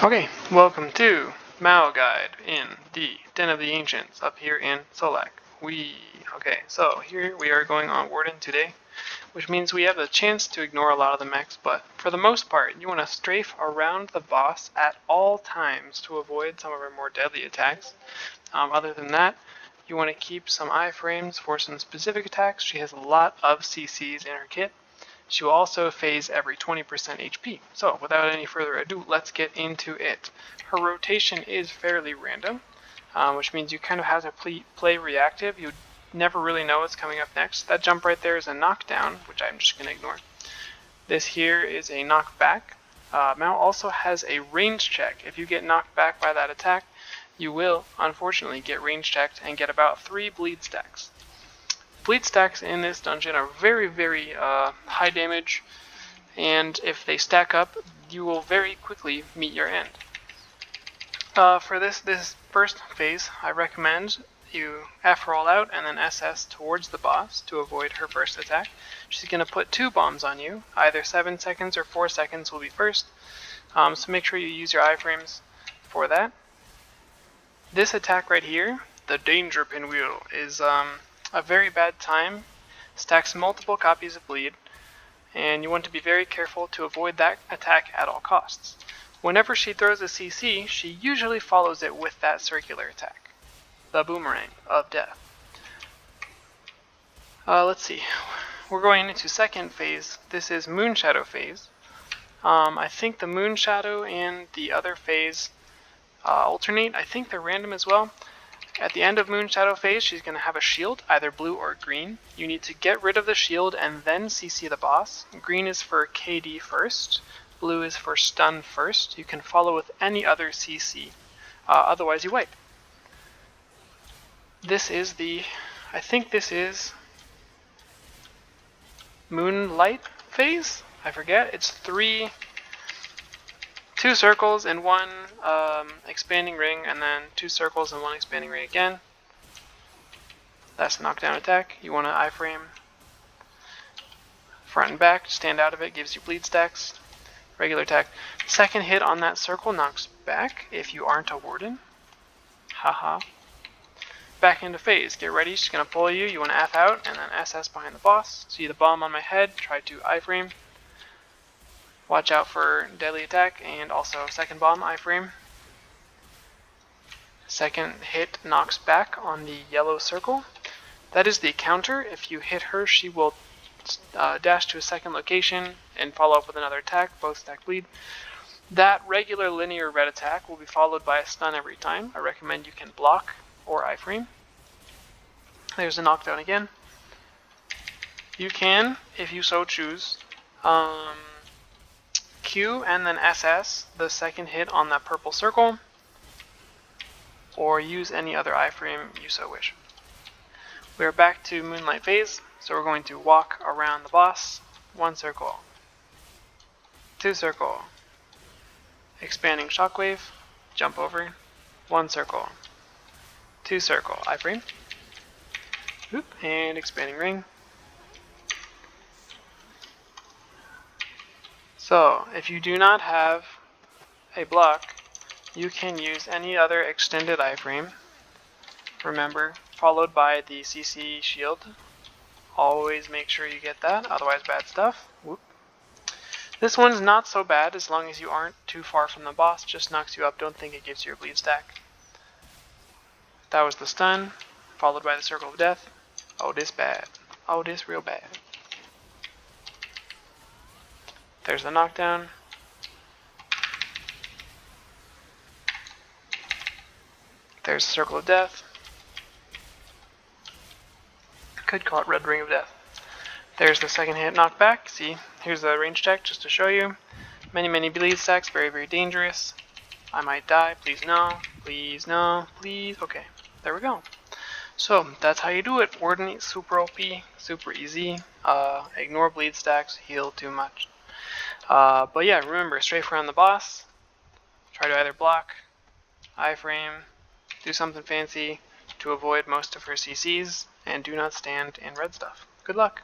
Okay, welcome to Mao Guide in the Den of the Ancients up here in Solak. So here we are going on Warden today, which means we have a chance to ignore a lot of the mechs, but for the most part, you want to strafe around the boss at all times to avoid some of her more deadly attacks. Other than that, you want to keep some iframes for some specific attacks. She has a lot of CCs in her kit. She will also phase every 20% HP. So without any further ado, let's get into it. Her rotation is fairly random, which means you kind of have to play reactive. You never really know what's coming up next. That jump right there is a knockdown, which I'm just going to ignore. This here is a knockback. Mao also has a range check. If you get knocked back by that attack, you will, unfortunately, get range checked and get about 3 bleed stacks. Bleed stacks in this dungeon are very high damage, and if they stack up, you will very quickly meet your end. For this first phase, I recommend you F-roll out and then SS towards the boss to avoid her first attack. She's going to put 2 bombs on you. Either 7 seconds or 4 seconds will be first, so make sure you use your iframes for that. This attack right here, the Danger Pinwheel, is a very bad time, stacks multiple copies of bleed, and you want to be very careful to avoid that attack at all costs. Whenever she throws a CC, she usually follows it with that circular attack, the Boomerang of Death. Let's see, we're going into second phase. This is Moonshadow phase. I think the Moonshadow and the other phase alternate. I think they're random as well. At the end of Moonshadow phase, she's going to have a shield, either blue or green. You need to get rid of the shield and then CC the boss. Green is for KD first, blue is for stun first. You can follow with any other CC, otherwise you wipe. I think this is Moonlight phase? I forget. It's 2 circles and 1 expanding ring, and then 2 circles and 1 expanding ring again. That's a knockdown attack. You want to iframe front and back, stand out of it, gives you bleed stacks. Regular attack. Second hit on that circle knocks back if you aren't a Warden. Haha. Back into phase. Get ready, she's going to pull you. You want to F out and then SS behind the boss. See the bomb on my head, try to iframe. Watch out for deadly attack and also second bomb iframe. Second hit knocks back on the yellow circle. That is the counter. If you hit her, she will dash to a second location and follow up with another attack, both stack bleed. That regular linear red attack will be followed by a stun every time. I recommend you can block or iframe. There's a knockdown again. You can, if you so choose, Q and then SS the second hit on that purple circle, or use any other iframe you so wish. We are back to Moonlight phase, so we're going to walk around the boss. 1 circle, 2 circle, expanding shockwave, jump over, 1 circle, 2 circle, iframe, and expanding ring. So, if you do not have a block, you can use any other extended iframe. Remember, followed by the CC shield. Always make sure you get that, otherwise bad stuff. Whoop. This one's not so bad as long as you aren't too far from the boss, just knocks you up, don't think it gives you a bleed stack. That was the stun, followed by the circle of death. Oh, this bad. Oh, this real bad. There's the knockdown. There's the circle of death. Could call it red ring of death. There's the second hit knockback. See, here's the range check just to show you. Many bleed stacks, very dangerous. I might die, please no, please no, please. Okay, there we go. So that's how you do it. Warden is super OP, super easy. Ignore bleed stacks, heal too much. But yeah, remember, strafe around the boss, try to either block, iframe, do something fancy to avoid most of her CCs, and do not stand in red stuff. Good luck!